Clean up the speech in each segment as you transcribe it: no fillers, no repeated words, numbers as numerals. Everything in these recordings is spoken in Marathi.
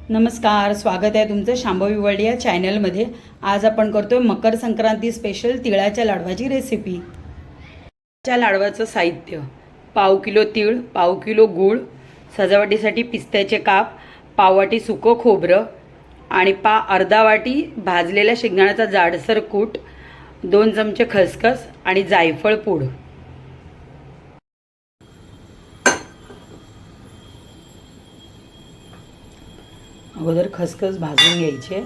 नमस्कार, स्वागत आहे तुमचं शांभवी वर्ल्ड या चॅनलमध्ये। आज आपण करतोय मकर संक्रांती स्पेशल तिळाच्या लाडवाची रेसिपी। तिळाच्या लाडवाचं साहित्य: पाव किलो तीळ, पाव किलो गूळ, सजावटीसाठी पिस्त्याचे काप, पाव वाटी सुकं खोबरं आणि अर्धा वाटी भाजलेल्या शेंगदाण्याचा जाडसर कूट, 2 चमचे खसखस आणि जायफळ पूड। अगोदर खसखस भाजून घ्यायचे।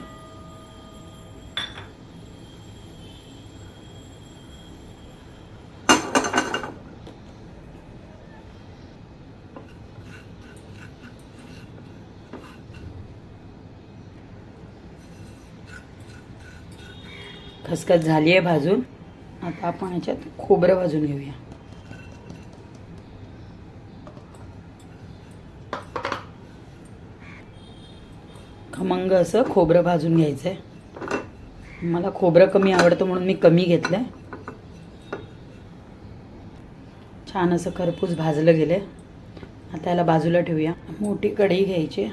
खसखस झाली आहे भाजून। आता आपण याच्यात खोबरं भाजून घेऊया। खमंग असं खोबरं भाजून घ्यायचं आहे। मला खोबरं कमी आवडतं म्हणून मी कमी घेतलंय। छान असं खरपूस भाजलं गेले। आता याला बाजूला ठेवूया। मोठी कढई घ्यायची।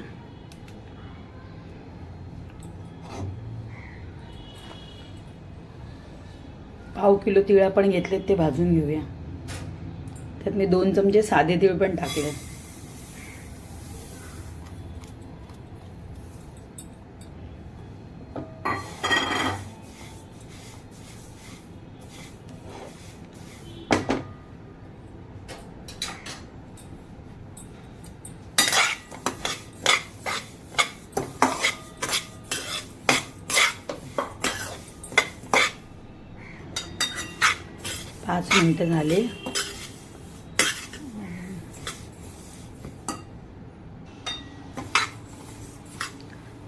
पाव किलो तीळ आपण घेतले ते भाजून घेऊया। त्यात मी 2 चमचे साधे तीळ पण टाकले। पाच मिनिटं झाले।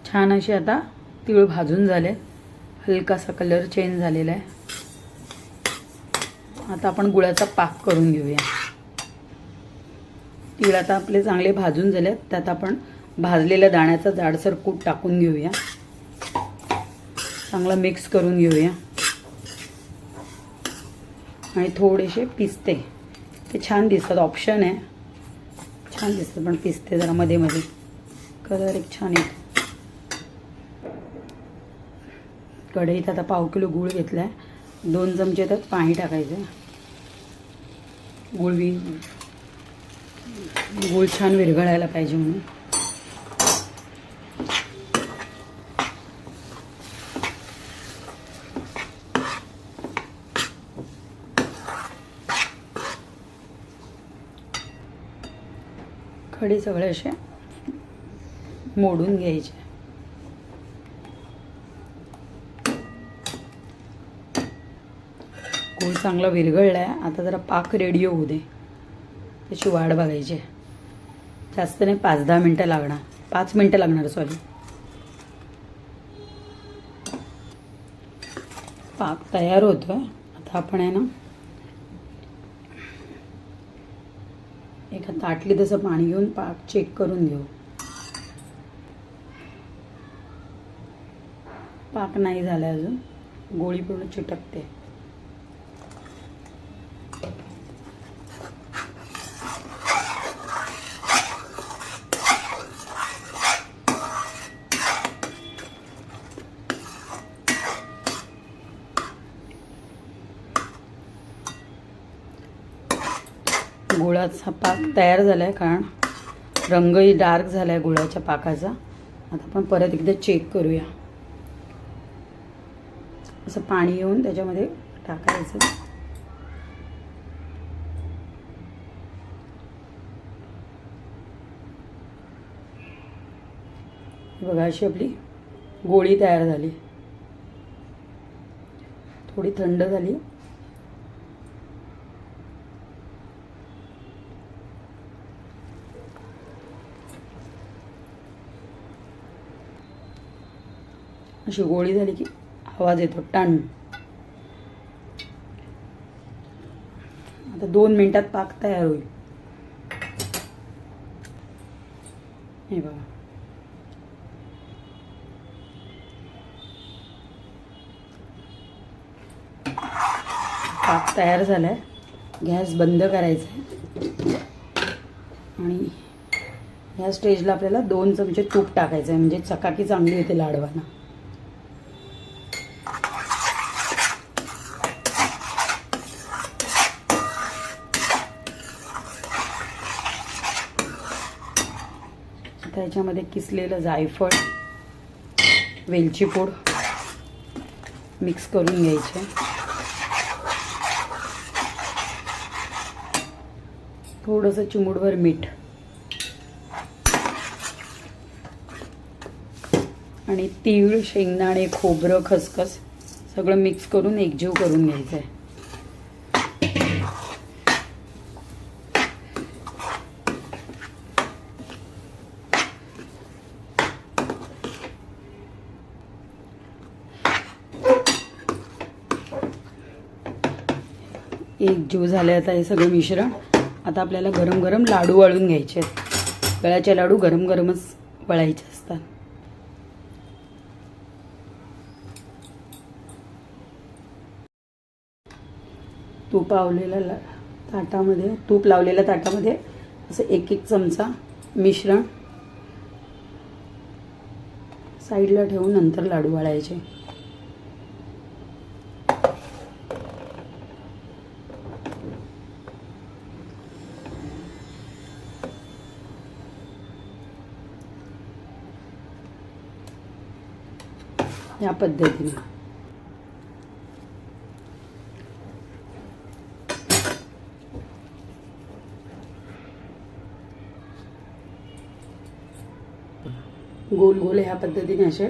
छान असे आता तीळ भाजून झाले। हलकासा कलर चेंज झालेला आहे। आता आपण गुळाचा पाक करून घेऊया। तीळ आता आपले चांगले भाजून झाले। त्यात आपण भाजलेल्या दाण्याचा जाडसर कूट टाकून घेऊया। चांगला मिक्स करून घेऊया। आणि थोडेसे पिस्ते, ते छान दिसतात, ऑप्शन आहे, छान दिसतात पण पिस्ते जरा मध्ये मध्ये कलर एक छान येतो। कढईत आता पाव किलो गूळ घेतलाय। 2 चमचे त्यात पाणी टाकायचं। गूळ छान विरघळायला पाहिजे म्हणून। खडे सगळे असे मोडून घ्यायचे। गूळ चांगला विरघळलाय। आता जरा पाक रेडी होऊ दे, त्याची वाट बघायची। जास्त नाही, 5-10 मिनिटं लागणार, 5 मिनिटं लागणार, सॉरी। पाक तयार होतोय। आता आपण आहे ना एका ताटली तसं पाणी घेऊन पाक चेक करून घेऊ। पाक नाही झाला अजून, गोळी पूर्ण चिटकते। गुळाचा पाक तयार झालाय, कारण रंगही डार्क झालाय गुळाच्या पाकाचा। आता आपण परत एकदा चेक करूया। असं पाणी घेऊन त्याच्यामध्ये टाकायचं। बघा, अशी आपली गोळी तयार झाली। थोडी थंड झाली। अशी गोळी झाली की आवाज येतो, टन। आता 2 मिनिटात पाक तयार होईल। हे बघा, पाक तयार झाला आहे। गॅस बंद करायचा आहे आणि ह्या स्टेजला आपल्याला 2 चमचे तूप टाकायचं आहे, म्हणजे चकाकी चांगली येते लाडवांना. त्याच्यामध्ये किसलेलं जायफळ, वेलची पूड मिक्स करून घ्यायचे. थोडंसं चिमूटभर मीठ आणि तीळ, शेंगदाणे, खोबरं, खसखस सगळं मिक्स करून एकजीव करून घ्यायचं आहे. एकजीव झाले आता हे सगळं मिश्रण. आता आपल्याला गरम गरम लाडू वळून घ्यायचे आहेत. गळ्याचे लाडू गरम गरमच वळायचे असतात. तूप लावलेल्या ताटामध्ये असं 1-1 चमचा मिश्रण साईडला ठेवून नंतर लाडू वळायचे. या पद्धतीने गोल गोल ह्या पद्धतीने असे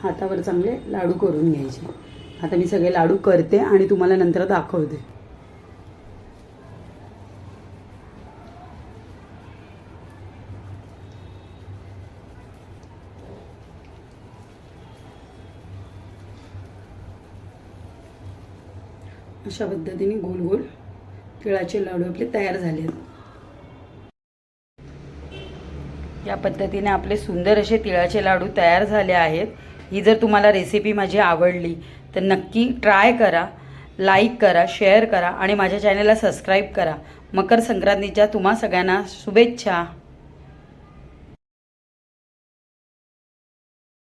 हातावर चांगले लाडू करून घ्यायचे. आता मी सगळे लाडू करते आणि तुम्हाला नंतर दाखवते. अशा पद्धतीने गोल गोल तिळाचे लाडू आपले तयार झाले आहेत. या पद्धतीने आपले सुंदर असे तिळाचे लाडू तयार झाले आहेत. ही जर तुम्हाला रेसिपी माझी आवडली तर नक्की ट्राय करा, लाईक करा, शेअर करा आणि माझ्या चॅनलला सबस्क्राईब करा. मकर संक्रांतीच्या तुम्हा सगळ्यांना शुभेच्छा.